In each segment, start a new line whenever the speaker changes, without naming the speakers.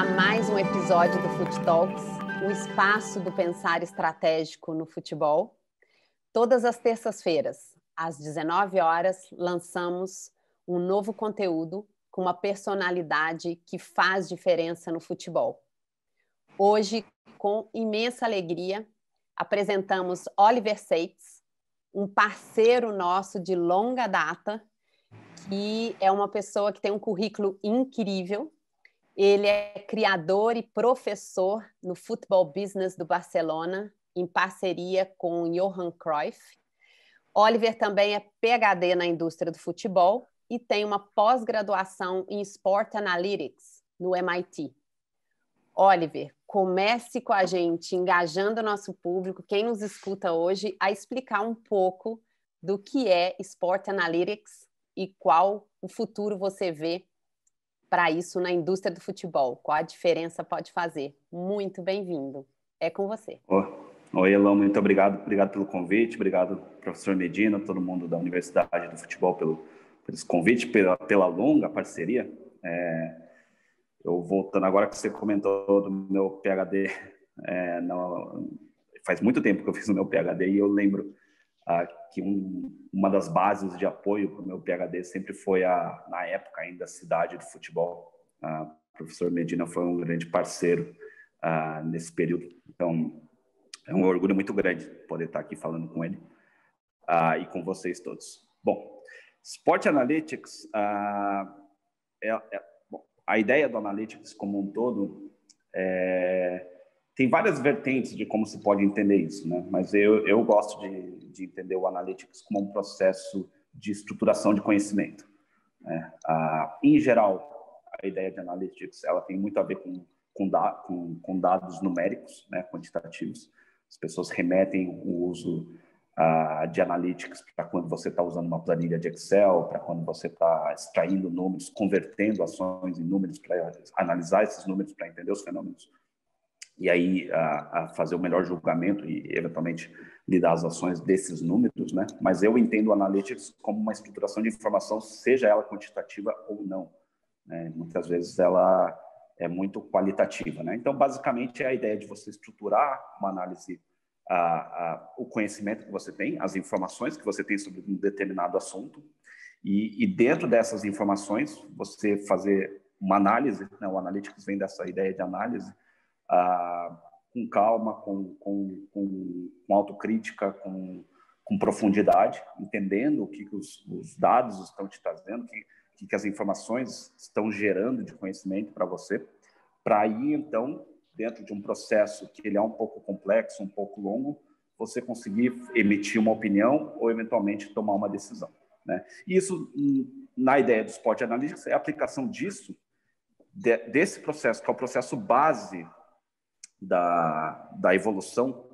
a mais um episódio do Fut Talks, o espaço do pensar estratégico no futebol. Todas as terças-feiras, às 19 horas, lançamos um novo conteúdo com uma personalidade que faz diferença no futebol. Hoje, com imensa alegria, apresentamos Oliver Seitz, um parceiro nosso de longa data, que é uma pessoa que tem um currículo incrível. Ele é criador e professor no Football Business do Barcelona, em parceria com Johan Cruyff. Oliver também é PhD na indústria do futebol e tem uma pós-graduação em Sport Analytics no MIT. Oliver, comece com a gente, engajando o nosso público, quem nos escuta hoje, a explicar um pouco do que é Sport Analytics e qual o futuro você vê para isso na indústria do futebol. Qual a diferença pode fazer? Muito bem-vindo. É com você.
Oi, Elon, muito obrigado. Obrigado pelo convite, obrigado, professor Medina, todo mundo da Universidade do Futebol pelo esse convite, pela longa parceria. Eu voltando agora que você comentou do meu PhD, faz muito tempo que eu fiz o meu PhD e eu lembro que uma das bases de apoio para o meu PhD sempre foi, na época ainda, a cidade do futebol. O professor Medina foi um grande parceiro nesse período. Então, é um orgulho muito grande poder estar aqui falando com ele e com vocês todos. Bom, Sport Analytics, bom, a ideia do Analytics como um todo tem várias vertentes de como se pode entender isso, né? Mas eu gosto de entender o Analytics como um processo de estruturação de conhecimento, né? Em geral, a ideia de Analytics ela tem muito a ver com dados numéricos, né, quantitativos. As pessoas remetem o uso de Analytics para quando você está usando uma planilha de Excel, para quando você está extraindo números, convertendo ações em números para analisar esses números, para entender os fenômenos. E aí a fazer o melhor julgamento e, eventualmente, lidar as ações desses números, né? Mas eu entendo o Analytics como uma estruturação de informação, seja ela quantitativa ou não, né? Muitas vezes ela é muito qualitativa, né? Então, basicamente, é a ideia de você estruturar uma análise, o conhecimento que você tem, as informações que você tem sobre um determinado assunto, e dentro dessas informações, você fazer uma análise, né? O Analytics vem dessa ideia de análise, com calma, com autocrítica, com profundidade, entendendo o que os dados estão te trazendo, que as informações estão gerando de conhecimento para você, para aí, então, dentro de um processo que ele é um pouco complexo, um pouco longo, você conseguir emitir uma opinião ou, eventualmente, tomar uma decisão, né? E isso, na ideia do Sport Analytics, é a aplicação disso, desse processo, que é o processo base da evolução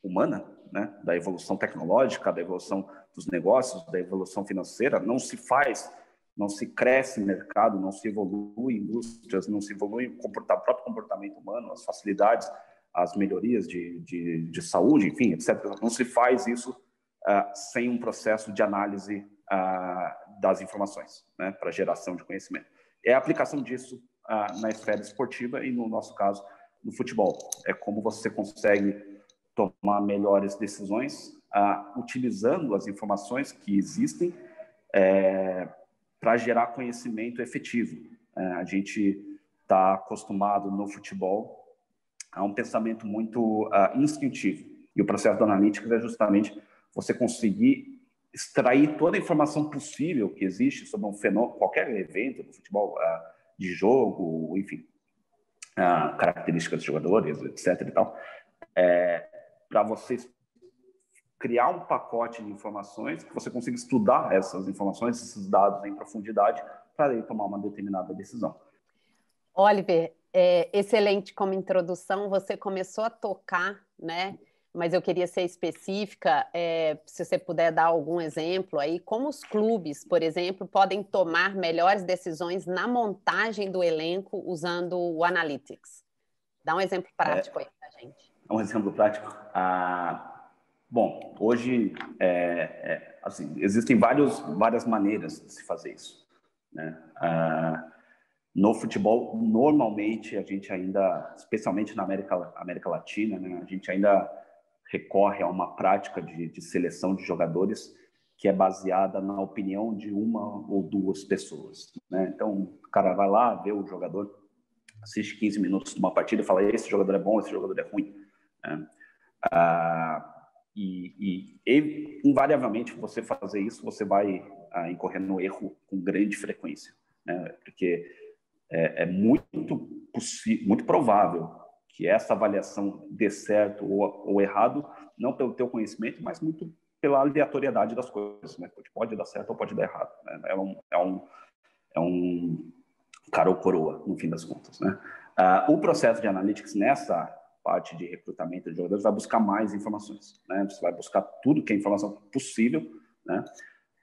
humana, né? Da evolução tecnológica, da evolução dos negócios, da evolução financeira. Não se cresce mercado, não se evolui indústrias, não se evolui o próprio comportamento humano, as facilidades, as melhorias de saúde, enfim, etc. Não se faz isso sem um processo de análise das informações, né? Para geração de conhecimento. É a aplicação disso na esfera esportiva e, no nosso caso, no futebol. É como você consegue tomar melhores decisões utilizando as informações que existem para gerar conhecimento efetivo. A gente está acostumado no futebol a um pensamento muito instintivo. E o processo do Analytics é justamente você conseguir extrair toda a informação possível que existe sobre um fenômeno, qualquer evento do futebol, de jogo, enfim, características dos jogadores, etc. e tal, para você criar um pacote de informações que você consiga estudar essas informações, esses dados em profundidade, para tomar uma determinada decisão.
Oliver, excelente como introdução. Você começou a tocar, né? Mas eu queria ser específica, se você puder dar algum exemplo aí, como os clubes, por exemplo, podem tomar melhores decisões na montagem do elenco usando o Analytics. Dá um exemplo prático aí pra gente.
Um exemplo prático? Bom, hoje, assim, existem várias maneiras de se fazer isso, né? No futebol, normalmente, a gente ainda, especialmente na América Latina, né, a gente ainda recorre a uma prática de seleção de jogadores que é baseada na opinião de uma ou duas pessoas, né? Então, o cara vai lá, vê o jogador, assiste 15 minutos de uma partida e fala: esse jogador é bom, esse jogador é ruim, né? Invariavelmente, você fazer isso, você vai incorrer no erro com grande frequência, né? Porque é muito provável que essa avaliação dê certo ou errado, não pelo teu conhecimento, mas muito pela aleatoriedade das coisas, né? Pode dar certo ou pode dar errado, né? É um cara ou coroa, no fim das contas, né? O processo de analytics nessa parte de recrutamento de jogadores vai buscar mais informações, né? Você vai buscar tudo que é informação possível, né?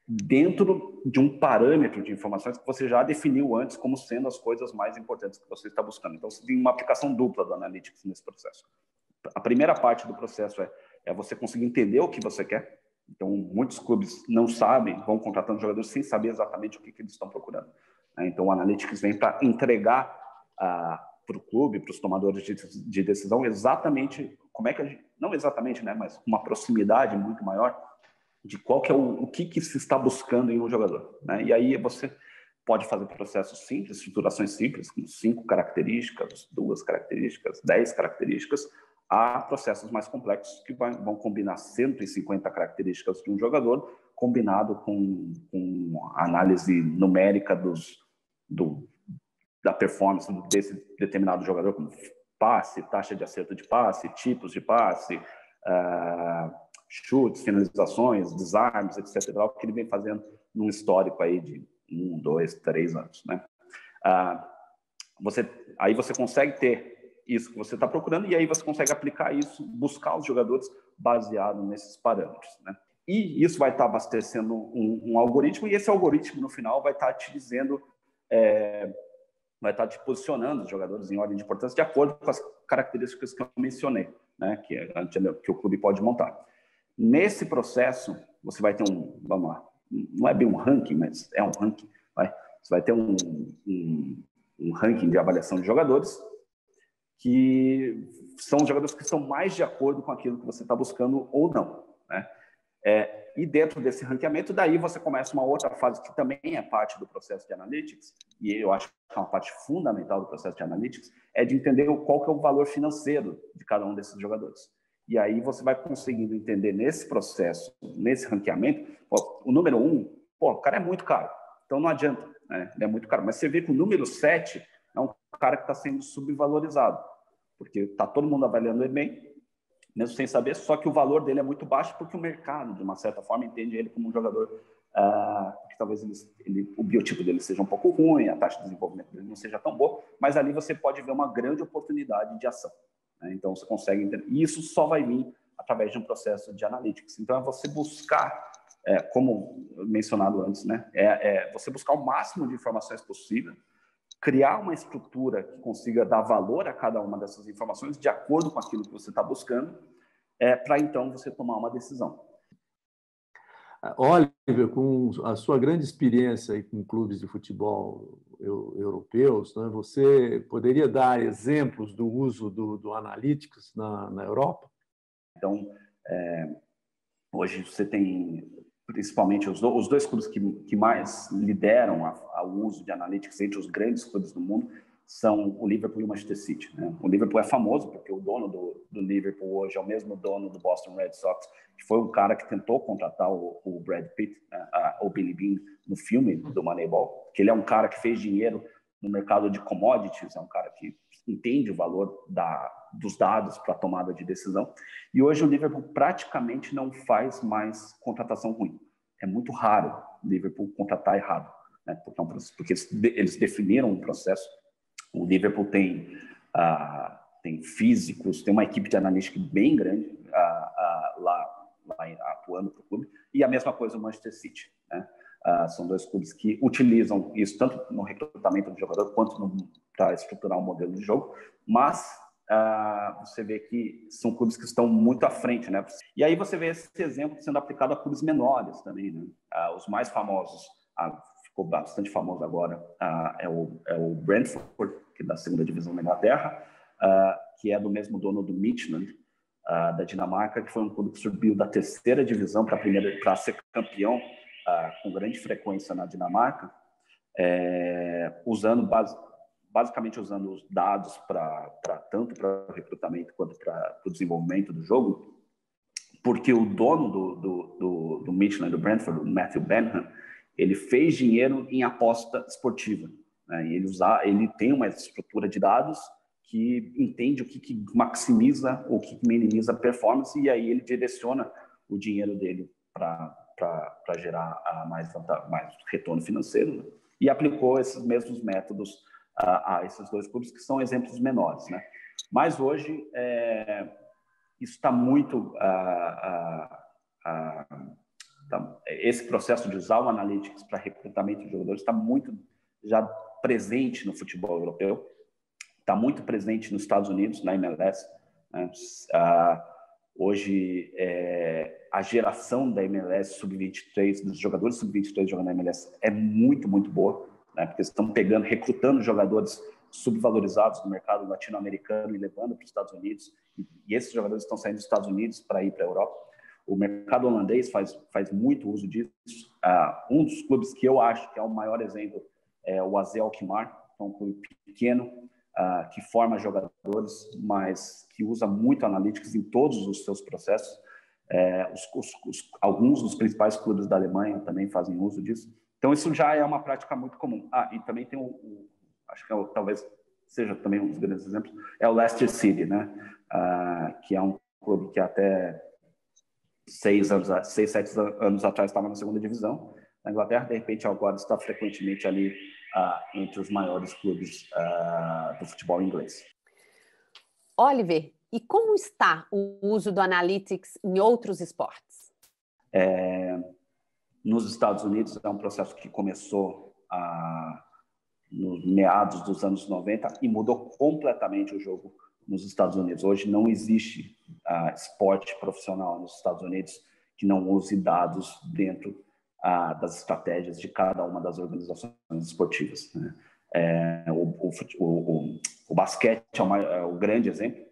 Dentro de um parâmetro de informações que você já definiu antes como sendo as coisas mais importantes que você está buscando. Então, você tem uma aplicação dupla do Analytics nesse processo. A primeira parte do processo é você conseguir entender o que você quer. Então, muitos clubes não sabem, vão contratando jogadores sem saber exatamente o que eles estão procurando. Então, o Analytics vem para entregar para o clube, para os tomadores de decisão, exatamente como é que a gente, não exatamente, né, mas uma proximidade muito maior de qual que é o que se está buscando em um jogador, né? E aí você pode fazer processos simples, estruturações simples, com 5 características, 2 características, 10 características, a processos mais complexos que vão combinar 150 características de um jogador, combinado com análise numérica da performance desse determinado jogador, como passe, taxa de acerto de passe, tipos de passe, chutes, finalizações, desarmes, etc., que ele vem fazendo num histórico aí de 1, 2, 3 anos, né? Aí você consegue ter isso que você está procurando e aí você consegue aplicar isso, buscar os jogadores baseado nesses parâmetros, né? E isso vai estar abastecendo um algoritmo, e esse algoritmo, no final, vai estar te dizendo, vai estar te posicionando os jogadores em ordem de importância de acordo com as características que eu mencionei, né? Que o clube pode montar. Nesse processo, você vai ter vamos lá, não é bem um ranking, mas é um ranking, você vai ter um ranking de avaliação de jogadores que são os jogadores que estão mais de acordo com aquilo que você está buscando ou não, né? E dentro desse ranqueamento, daí você começa uma outra fase que também é parte do processo de analytics, e eu acho que é uma parte fundamental do processo de analytics, é de entender qual que é o valor financeiro de cada um desses jogadores. E aí você vai conseguindo entender nesse processo, nesse ranqueamento, o número 1, o cara é muito caro, então não adianta, né? Ele é muito caro. Mas você vê que o número 7 é um cara que está sendo subvalorizado, porque está todo mundo avaliando ele bem, mesmo sem saber, só que o valor dele é muito baixo porque o mercado, de uma certa forma, entende ele como um jogador que talvez o biotipo dele seja um pouco ruim, a taxa de desenvolvimento dele não seja tão boa, mas ali você pode ver uma grande oportunidade de ação, né? Então, você consegue entender. E isso só vai vir através de um processo de analytics. Então, é você buscar, como mencionado antes, né? Você buscar o máximo de informações possível, criar uma estrutura que consiga dar valor a cada uma dessas informações de acordo com aquilo que você está buscando, para então você tomar uma decisão.
Oliver, com a sua grande experiência aí com clubes de futebol europeus, né, você poderia dar exemplos do uso do Analytics na Europa?
Então, hoje você tem principalmente os dois clubes que mais lideram o uso de analytics entre os grandes clubes do mundo são o Liverpool e o Manchester City, né? O Liverpool é famoso porque o dono do Liverpool hoje é o mesmo dono do Boston Red Sox, que foi um cara que tentou contratar o Brad Pitt, o Billy Bean, no filme do Moneyball, que ele é um cara que fez dinheiro no mercado de commodities, é um cara que entende o valor dos dados para a tomada de decisão. E hoje o Liverpool praticamente não faz mais contratação ruim. É muito raro o Liverpool contratar errado, né? Porque eles definiram um processo. O Liverpool tem físicos, tem uma equipe de analítica bem grande lá atuando para o clube, e a mesma coisa o Manchester City, né? São dois clubes que utilizam isso tanto no recrutamento do jogador quanto para estruturar um modelo de jogo, mas você vê que são clubes que estão muito à frente, né? E aí você vê esse exemplo sendo aplicado a clubes menores também, né? Os mais famosos, ficou bastante famoso agora, é o Brentford, que é da segunda divisão da Inglaterra, que é do mesmo dono do Midtjylland, da Dinamarca, que foi um clube que subiu da terceira divisão para ser campeão com grande frequência na Dinamarca, basicamente usando os dados tanto para o recrutamento quanto para o desenvolvimento do jogo, porque o dono do Midtjylland, do Brentford, o Matthew Benham, ele fez dinheiro em aposta esportiva, né? E ele tem uma estrutura de dados que entende o que maximiza ou o que minimiza a performance, e aí ele direciona o dinheiro dele para gerar mais retorno financeiro, né? E aplicou esses mesmos métodos a esses dois clubes, que são exemplos menores, né? Mas hoje isso está muito... esse processo de usar o Analytics para recrutamento de jogadores está muito já presente no futebol europeu, está muito presente nos Estados Unidos, na MLS, né? Hoje, a geração da MLS sub-23, dos jogadores sub-23 jogando na MLS, é muito, muito boa, né? Porque estão recrutando jogadores subvalorizados do mercado latino-americano e levando para os Estados Unidos, e esses jogadores estão saindo dos Estados Unidos para ir para a Europa. O mercado holandês faz muito uso disso. Um dos clubes que eu acho que é o maior exemplo é o AZ Alkmaar, que é um clube pequeno, que forma jogadores, mas que usa muito Analytics em todos os seus processos. Alguns dos principais clubes da Alemanha também fazem uso disso. Então, isso já é uma prática muito comum. E também tem acho que talvez seja também um dos grandes exemplos, é o Leicester City, né? Que é um clube que até 6, 7 anos atrás estava na segunda divisão na Inglaterra, de repente agora está frequentemente ali entre os maiores clubes do futebol inglês.
Oliver, e como está o uso do Analytics em outros esportes?
Nos Estados Unidos é um processo que começou nos meados dos anos 90 e mudou completamente o jogo nos Estados Unidos. Hoje não existe esporte profissional nos Estados Unidos que não use dados dentro das estratégias de cada uma das organizações esportivas, né? O basquete é o grande exemplo.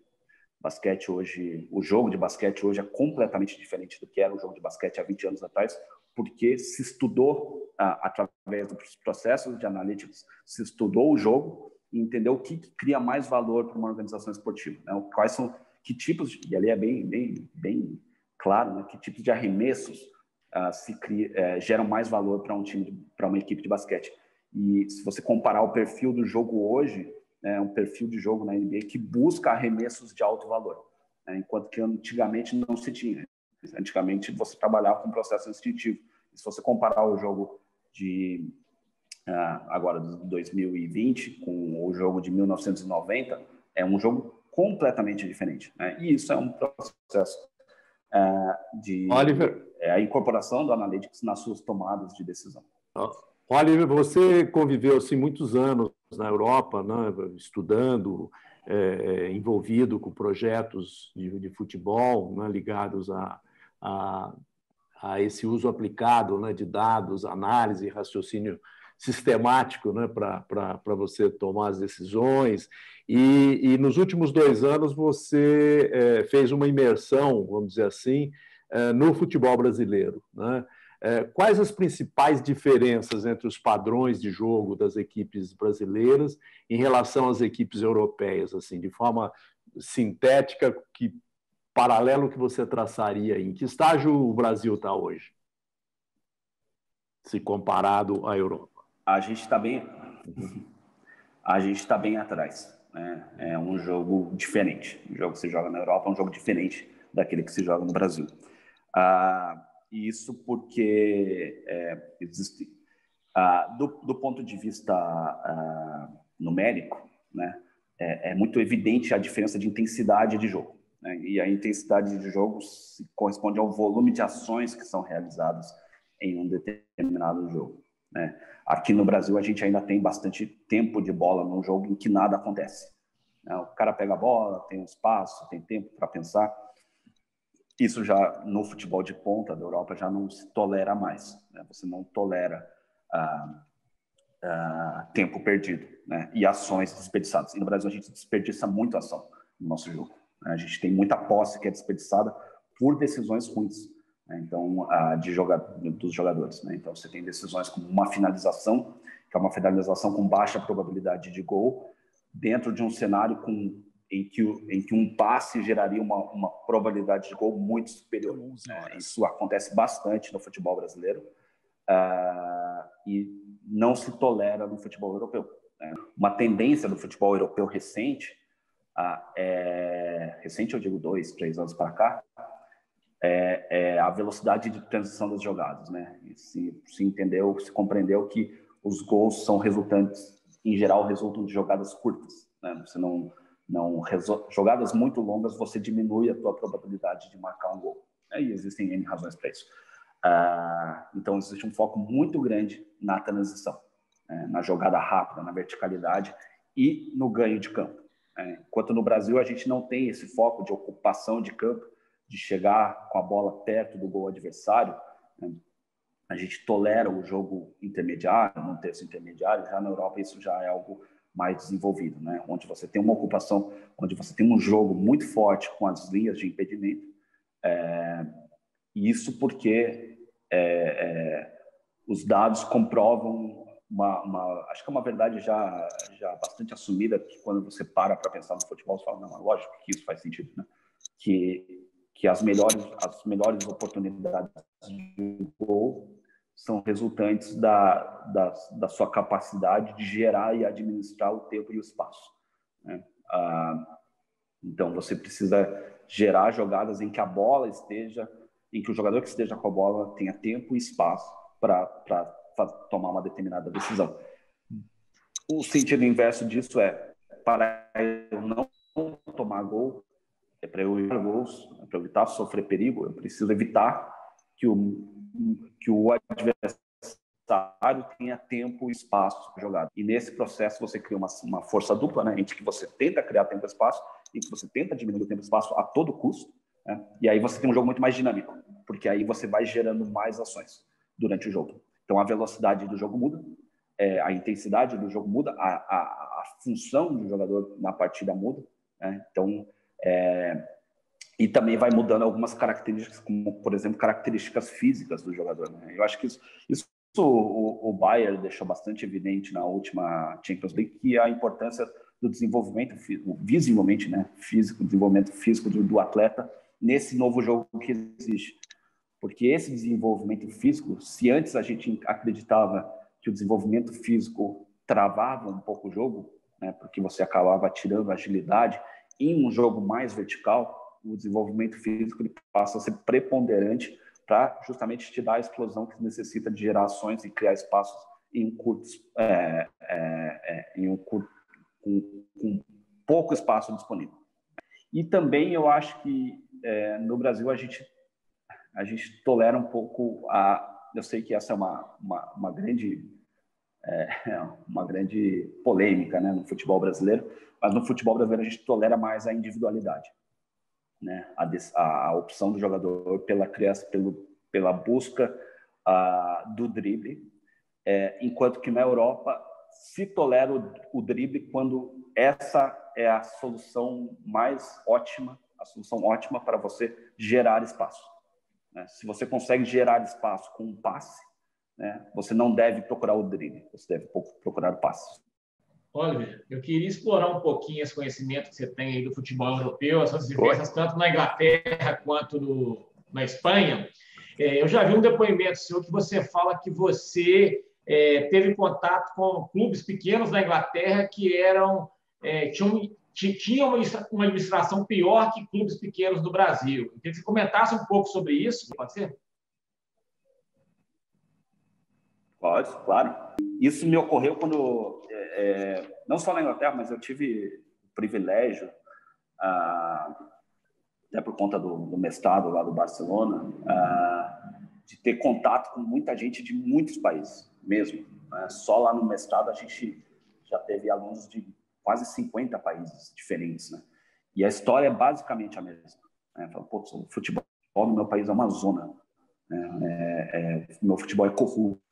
O jogo de basquete hoje é completamente diferente do que era o jogo de basquete há 20 anos atrás, porque se estudou, através dos processos de analytics, se estudou o jogo e entendeu o que cria mais valor para uma organização esportiva, né? Quais são, que tipos, e ali é bem claro, né? Que tipos de arremessos geram mais valor para para uma equipe de basquete. E se você comparar o perfil do jogo hoje, um perfil de jogo na NBA que busca arremessos de alto valor, né? Enquanto que antigamente não se tinha. Antigamente você trabalhava com processo instintivo. E se você comparar o jogo agora de 2020 com o jogo de 1990, é um jogo completamente diferente, né? E isso é um processo
Oliver,
a incorporação do Analytics nas suas tomadas de decisão.
Oliver, você conviveu assim, muitos anos na Europa, né, estudando, envolvido com projetos de futebol, né, ligados a esse uso aplicado, né, de dados, análise e raciocínio sistemático, né, para você tomar as decisões. E nos últimos 2 anos você fez uma imersão, vamos dizer assim, no futebol brasileiro, né? Quais as principais diferenças entre os padrões de jogo das equipes brasileiras em relação às equipes europeias, assim, de forma sintética, que paralelo que você traçaria aí? Em que estágio o Brasil está hoje, se comparado à Europa?
A gente está bem atrás, né? É um jogo diferente. O jogo que se joga na Europa é um jogo diferente daquele que se joga no Brasil. Isso porque existe, do ponto de vista numérico, né? É muito evidente a diferença de intensidade de jogo, né? E a intensidade de jogo corresponde ao volume de ações que são realizadas em um determinado jogo, né? Aqui no Brasil a gente ainda tem bastante tempo de bola num jogo em que nada acontece, né? O cara pega a bola, tem um espaço, tem tempo para pensar. Isso já no futebol de ponta da Europa já não se tolera mais, né? Você não tolera tempo perdido, né? E ações desperdiçadas. E no Brasil a gente desperdiça muito ação no nosso jogo. Né? A gente tem muita posse que é desperdiçada por decisões ruins, né? Então, dos jogadores. Né? Então, você tem decisões como uma finalização, que é uma finalização com baixa probabilidade de gol, dentro de um cenário em que um passe geraria uma probabilidade de gol muito superior. Né? Isso acontece bastante no futebol brasileiro. E não se tolera no futebol europeu. Né? Uma tendência do futebol europeu recente, recente eu digo 2, 3 anos para cá, é a velocidade de transição das jogadas. Né? E se compreendeu que os gols são resultantes, em geral, resultam de jogadas curtas. Né? Você jogadas muito longas, você diminui a tua probabilidade de marcar um gol. Né? E existem N razões para isso. Então, existe um foco muito grande na transição, na jogada rápida, na verticalidade e no ganho de campo. Enquanto no Brasil a gente não tem esse foco de ocupação de campo, de chegar com a bola perto do gol adversário, né? A gente tolera o jogo intermediário, num terço intermediário. Já na Europa isso já é algo mais desenvolvido, né? Onde você tem uma ocupação, onde você tem um jogo muito forte com as linhas de impedimento. Isso porque os dados comprovam acho que é uma verdade já bastante assumida, que quando você para pensar no futebol, você fala, não, é lógico que isso faz sentido, né? Que as melhores oportunidades de gol são resultantes da sua capacidade de gerar e administrar o tempo e o espaço. Né? Então, você precisa gerar jogadas em que a bola esteja, em que o jogador que esteja com a bola tenha tempo e espaço para tomar uma determinada decisão. O sentido inverso disso para eu não tomar gol, para eu evitar gols, para eu evitar sofrer perigo, eu preciso evitar que o adversário tenha tempo e espaço para jogar. E nesse processo você cria uma força dupla, né, entre que você tenta criar tempo e espaço e que você tenta diminuir o tempo e espaço a todo custo, né? E aí você tem um jogo muito mais dinâmico, porque aí você vai gerando mais ações durante o jogo. Então a velocidade do jogo muda, a intensidade do jogo muda, a função do jogador na partida muda, né? Então, e também vai mudando algumas características, como, por exemplo, características físicas do jogador. Né? Eu acho que isso o Bayern deixou bastante evidente na última Champions League, que é a importância do desenvolvimento visivelmente, né, físico, desenvolvimento físico do atleta nesse novo jogo que existe. Porque esse desenvolvimento físico, se antes a gente acreditava que o desenvolvimento físico travava um pouco o jogo, né, porque você acabava tirando agilidade, em um jogo mais vertical, o desenvolvimento físico ele passa a ser preponderante para justamente te dar a explosão que necessita de gerar ações e criar espaços com pouco espaço disponível. E também eu acho que no Brasil a gente tolera um pouco eu sei que essa é uma grande polêmica, né, no futebol brasileiro, mas no futebol brasileiro a gente tolera mais a individualidade, né, a opção do jogador pela busca do drible, enquanto que na Europa se tolera o drible quando essa é a solução ótima para você gerar espaço. Né? Se você consegue gerar espaço com um passe, né, você não deve procurar o drible, você deve procurar o passe.
Oliver, eu queria explorar um pouquinho esse conhecimento que você tem aí do futebol europeu, as suas vivências tanto na Inglaterra quanto na Espanha. Eu já vi um depoimento seu que você fala que você teve contato com clubes pequenos na Inglaterra que tinham uma administração pior que clubes pequenos do Brasil. Eu queria que você comentasse um pouco sobre isso, pode ser?
Pode, claro. Isso me ocorreu quando, não só na Inglaterra, mas eu tive o privilégio, até por conta do mestrado lá do Barcelona, de ter contato com muita gente de muitos países, mesmo. Né? Só lá no mestrado a gente já teve alunos de quase 50 países diferentes. Né? E a história é basicamente a mesma. Né? O futebol no meu país é uma zona. Né? Meu futebol é corrupto.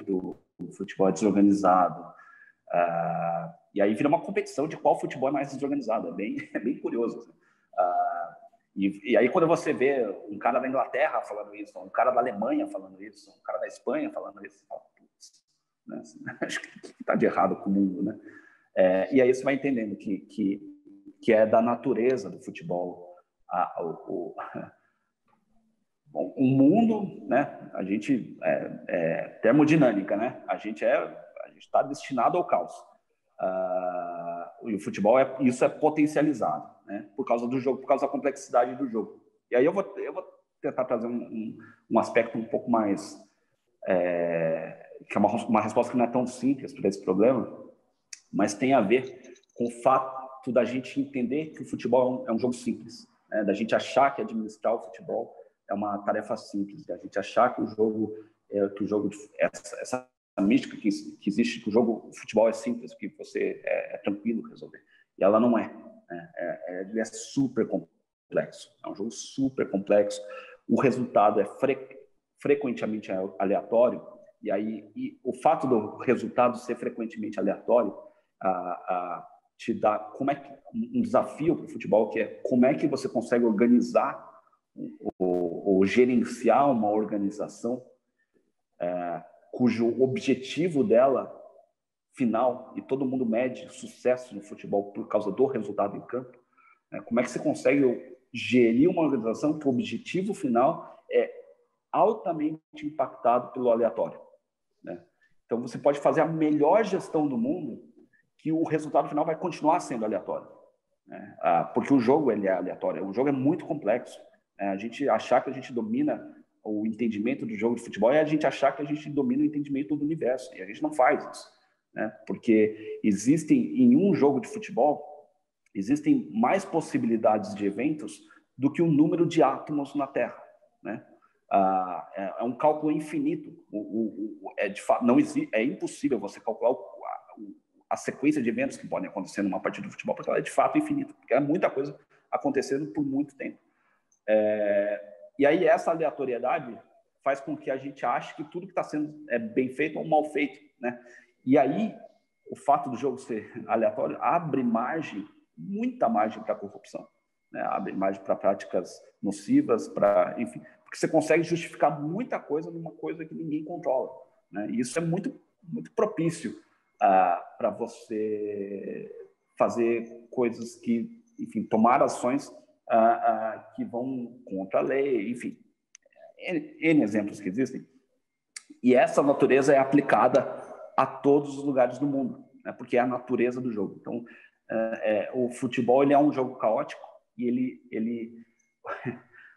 o futebol é desorganizado. E aí vira uma competição de qual futebol é mais desorganizado. É bem curioso. E aí quando você vê um cara da Inglaterra falando isso, um cara da Alemanha falando isso, um cara da Espanha falando isso, você fala, putz, né? Acho que está de errado com o mundo, né? E aí você vai entendendo que é da natureza do futebol o mundo, né? A gente é termodinâmica, né? A gente está destinado ao caos. E o futebol isso é potencializado, né? Por causa do jogo, por causa da complexidade do jogo. E aí eu vou tentar trazer um aspecto um pouco mais que é uma resposta que não é tão simples para esse problema, mas tem a ver com o fato da gente entender que o futebol é um jogo simples, né? Da gente achar que administrar o futebol é uma tarefa simples, da gente achar que o jogo essa mística que existe, que o futebol é simples, que você é tranquilo resolver. E ela não é. Ele é super complexo. É um jogo super complexo. O resultado é frequentemente aleatório. E o fato do resultado ser frequentemente aleatório te dá um desafio para o futebol, que é como é que você consegue organizar ou gerenciar uma organização cujo objetivo dela final, e todo mundo mede sucesso no futebol por causa do resultado em campo, né? Como é que você consegue gerir uma organização que o objetivo final é altamente impactado pelo aleatório, né? Então você pode fazer a melhor gestão do mundo, que o resultado final vai continuar sendo aleatório, né? Porque o jogo ele é aleatório, o jogo é muito complexo. A gente achar que a gente domina o entendimento do jogo de futebol é a gente achar que a gente domina o entendimento do universo, e a gente não faz isso, né? Porque em um jogo de futebol, existem mais possibilidades de eventos do que o número de átomos na Terra, né? É um cálculo infinito. De fato, não existe, é impossível você calcular a sequência de eventos que podem acontecer numa partida de futebol, porque ela é de fato infinita, porque é muita coisa acontecendo por muito tempo. E aí essa aleatoriedade faz com que a gente ache que tudo que está sendo bem feito ou mal feito, né? E aí o fato do jogo ser aleatório abre muita margem para corrupção, né? Abre margem para práticas nocivas, enfim, porque você consegue justificar muita coisa numa coisa que ninguém controla, né? E isso é muito, muito propício para você fazer coisas que, enfim, tomar ações que vão contra a lei, enfim, N exemplos que existem. E essa natureza é aplicada a todos os lugares do mundo, né? Porque é a natureza do jogo. Então, o futebol ele é um jogo caótico e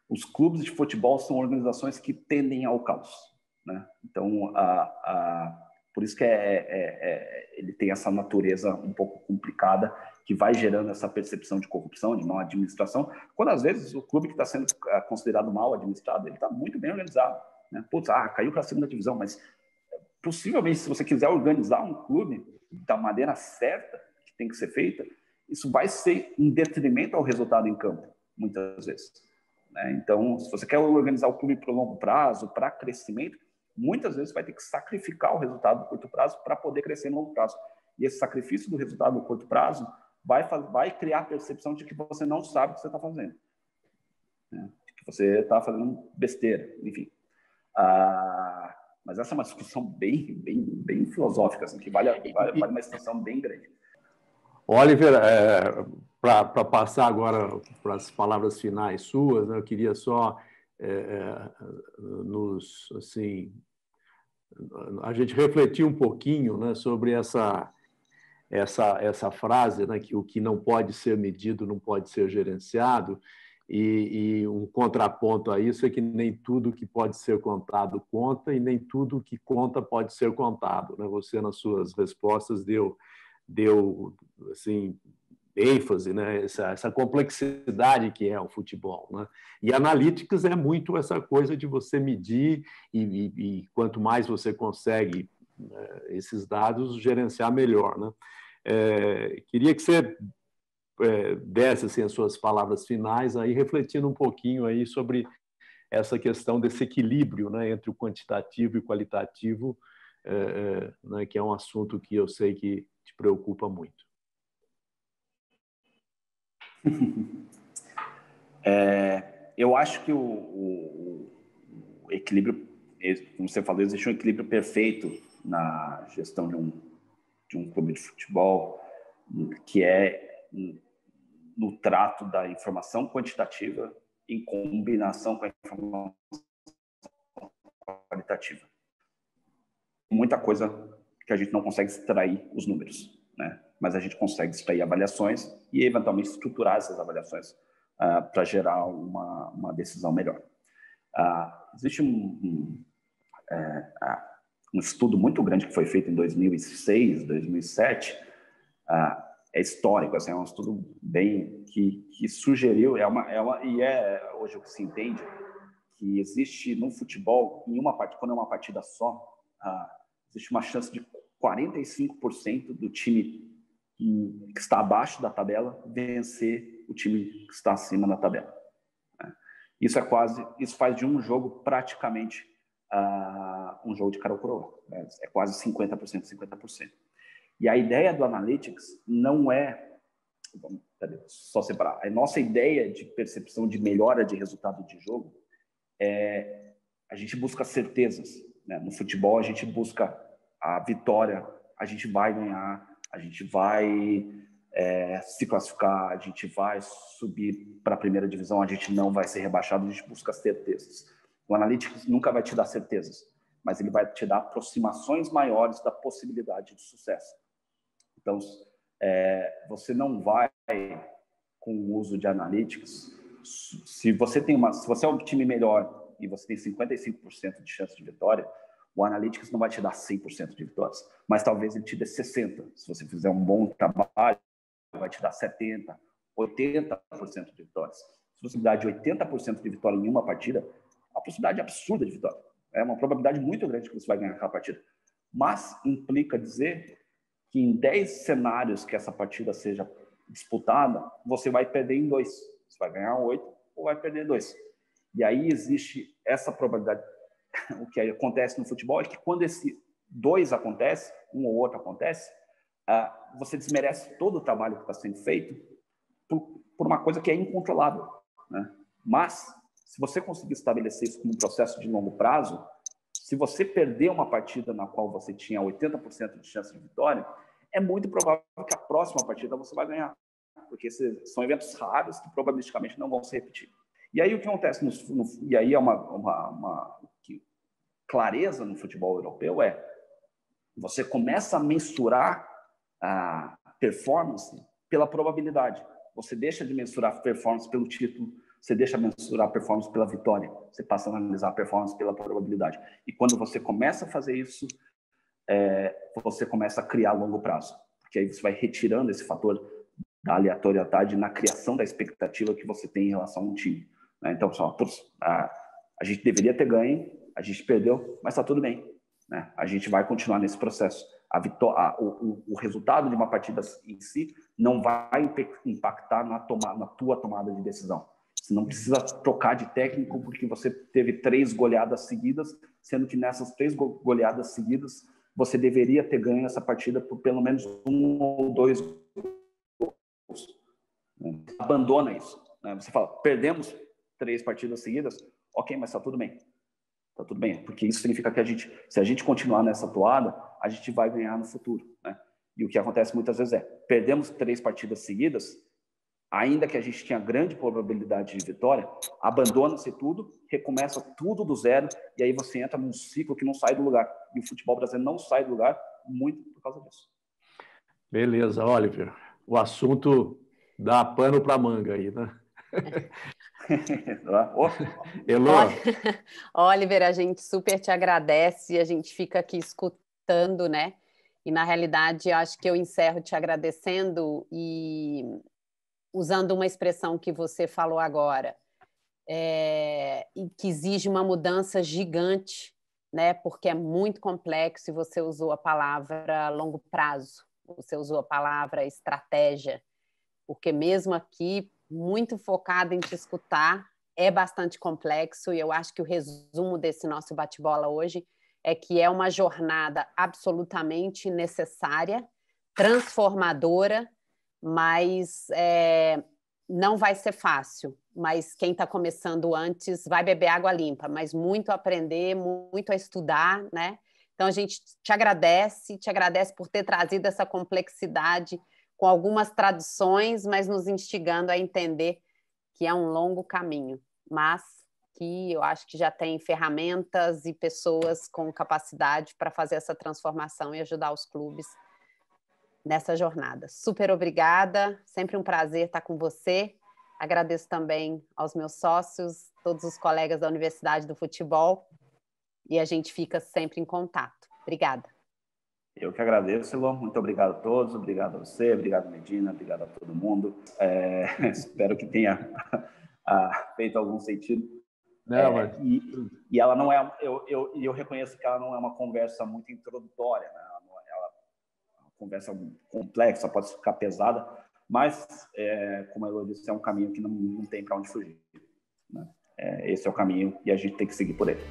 os clubes de futebol são organizações que tendem ao caos, né? Então, por isso que ele tem essa natureza um pouco complicada, que vai gerando essa percepção de corrupção, de má administração, quando às vezes o clube que está sendo considerado mal administrado, ele está muito bem organizado, né? Putz, caiu para a segunda divisão, mas possivelmente se você quiser organizar um clube da maneira certa, que tem que ser feita, isso vai ser em detrimento ao resultado em campo, muitas vezes, né? Então, se você quer organizar o clube para o longo prazo, para crescimento, muitas vezes vai ter que sacrificar o resultado do curto prazo para poder crescer no longo prazo. E esse sacrifício do resultado no curto prazo vai criar a percepção de que você não sabe o que você está fazendo, né? Que você está fazendo besteira, enfim. Mas essa é uma discussão bem filosófica, assim, que vale uma extensão bem grande.
Oliver, para passar agora para as palavras finais suas, né, eu queria só a gente refletir um pouquinho, né, sobre essa frase, né, que o que não pode ser medido não pode ser gerenciado, e um contraponto a isso é que nem tudo que pode ser contado conta e nem tudo que conta pode ser contado, né? Você, nas suas respostas, deu assim, ênfase, né? Essa complexidade que é o futebol, né? E Analytics é muito essa coisa de você medir e quanto mais você consegue esses dados, gerenciar melhor, né? Queria que você desse assim, as suas palavras finais, aí refletindo um pouquinho aí sobre essa questão desse equilíbrio, né, entre o quantitativo e o qualitativo né, que é um assunto que eu sei que te preocupa muito.
Eu acho que o equilíbrio, como você falou, existe um equilíbrio perfeito na gestão de um clube de futebol, que é no trato da informação quantitativa em combinação com a informação qualitativa. Muita coisa que a gente não consegue extrair os números, né? Mas a gente consegue extrair avaliações e, eventualmente, estruturar essas avaliações para gerar uma decisão melhor. Existe um estudo muito grande que foi feito em 2006, 2007, é histórico, assim, é um estudo bem que sugeriu, hoje o que se entende, que existe no futebol, quando é uma partida só, existe uma chance de 45% do time que está abaixo da tabela vencer o time que está acima da tabela. Isso faz de um jogo praticamente um jogo de cara ou coroa. É quase 50%, 50%. E a ideia do Analytics não é... Só separar. A nossa ideia de percepção de melhora de resultado de jogo a gente busca certezas, né? No futebol, a gente busca a vitória, a gente vai ganhar, a gente vai se classificar, a gente vai subir para a primeira divisão, a gente não vai ser rebaixado, a gente busca certezas. O Analytics nunca vai te dar certezas, mas ele vai te dar aproximações maiores da possibilidade de sucesso. Então, você não vai, com o uso de Analytics, se você é um time melhor e você tem 55% de chance de vitória, o Analytics não vai te dar 100% de vitórias, mas talvez ele te dê 60%. Se você fizer um bom trabalho, vai te dar 70%, 80% de vitórias. Se você dá de 80% de vitória em uma partida, a possibilidade é absurda de vitória. É uma probabilidade muito grande que você vai ganhar aquela partida. Mas implica dizer que em 10 cenários que essa partida seja disputada, você vai perder em 2. Você vai ganhar 8 ou vai perder 2. E aí existe essa probabilidade. O que acontece no futebol é que quando esse 2 acontece, um ou outro acontece, você desmerece todo o trabalho que está sendo feito por uma coisa que é incontrolável, né? Mas, se você conseguir estabelecer isso como um processo de longo prazo, se você perder uma partida na qual você tinha 80% de chance de vitória, é muito provável que a próxima partida você vai ganhar, porque são eventos raros que probabilisticamente não vão se repetir. E aí o que acontece, e aí é uma clareza no futebol europeu, você começa a mensurar a performance pela probabilidade. Você deixa de mensurar performance pelo título, você deixa de mensurar performance pela vitória, você passa a analisar a performance pela probabilidade. E quando você começa a fazer isso, você começa a criar a longo prazo, porque aí você vai retirando esse fator da aleatoriedade na criação da expectativa que você tem em relação a um time. Então, a gente deveria ter ganho, a gente perdeu, mas está tudo bem, né? A gente vai continuar nesse processo. O resultado de uma partida em si não vai impactar na tua tomada de decisão. Você não precisa trocar de técnico porque você teve 3 goleadas seguidas, sendo que nessas 3 goleadas seguidas você deveria ter ganho essa partida por pelo menos 1 ou 2 gols. Abandona isso, né? Você fala, perdemos 3 partidas seguidas, ok, mas está tudo bem. Está tudo bem, porque isso significa que se a gente continuar nessa toada, a gente vai ganhar no futuro, né? E o que acontece muitas vezes perdemos 3 partidas seguidas, ainda que a gente tenha grande probabilidade de vitória, abandona-se tudo, recomeça tudo do zero, e aí você entra num ciclo que não sai do lugar. E o futebol brasileiro não sai do lugar muito por causa disso.
Beleza, Oliver. O assunto dá pano para manga aí, né?
Elô. Oliver, a gente super te agradece, a gente fica aqui escutando, né? E, na realidade, acho que eu encerro te agradecendo e usando uma expressão que você falou agora, e que exige uma mudança gigante, né? Porque é muito complexo e você usou a palavra longo prazo, você usou a palavra estratégia, porque mesmo aqui, muito focado em te escutar, é bastante complexo e eu acho que o resumo desse nosso bate-bola hoje é que é uma jornada absolutamente necessária, transformadora, mas não vai ser fácil. Mas quem está começando antes vai beber água limpa, mas muito a aprender, muito a estudar, né? Então, a gente te agradece por ter trazido essa complexidade com algumas traduções, mas nos instigando a entender que é um longo caminho, mas que eu acho que já tem ferramentas e pessoas com capacidade para fazer essa transformação e ajudar os clubes nessa jornada. Super obrigada, sempre um prazer estar com você. Agradeço também aos meus sócios, todos os colegas da Universidade do Futebol, e a gente fica sempre em contato. Obrigada.
Eu que agradeço, Elô. Muito obrigado a todos, obrigado a você, obrigado, Medina, obrigado a todo mundo. Espero que tenha feito algum sentido.
Não, mas...
e ela não é... Eu reconheço que ela não é uma conversa muito introdutória, né? Ela é uma conversa complexa, pode ficar pesada, mas, como a Elô disse, é um caminho que não tem para onde fugir, né? Esse é o caminho e a gente tem que seguir por ele.